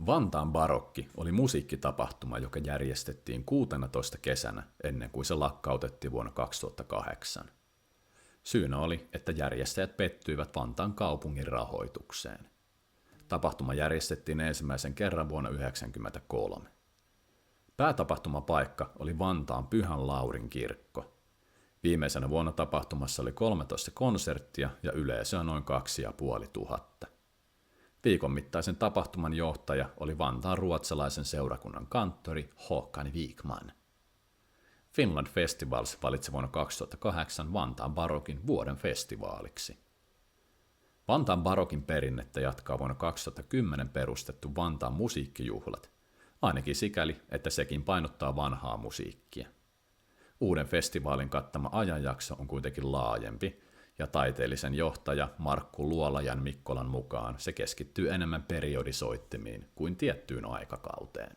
Vantaan barokki oli musiikkitapahtuma, joka järjestettiin 16 kesänä ennen kuin se lakkautettiin vuonna 2008. Syynä oli, että järjestäjät pettyivät Vantaan kaupungin rahoitukseen. Tapahtuma järjestettiin ensimmäisen kerran vuonna 1993. Päätapahtumapaikka oli Vantaan Pyhän Laurin kirkko. Viimeisenä vuonna tapahtumassa oli 13 konserttia ja yleisöä noin 2500. Viikon mittaisen tapahtuman johtaja oli Vantaan ruotsalaisen seurakunnan kanttori Håkan Wikman. Finland Festivals valitsi vuonna 2008 Vantaan barokin vuoden festivaaliksi. Vantaan barokin perinnettä jatkaa vuonna 2010 perustettu Vantaan musiikkijuhlat, ainakin sikäli, että sekin painottaa vanhaa musiikkia. Uuden festivaalin kattama ajanjakso on kuitenkin laajempi, ja taiteellisen johtaja Markku Luolajan Mikkolan mukaan se keskittyy enemmän periodisoittimiin kuin tiettyyn aikakauteen.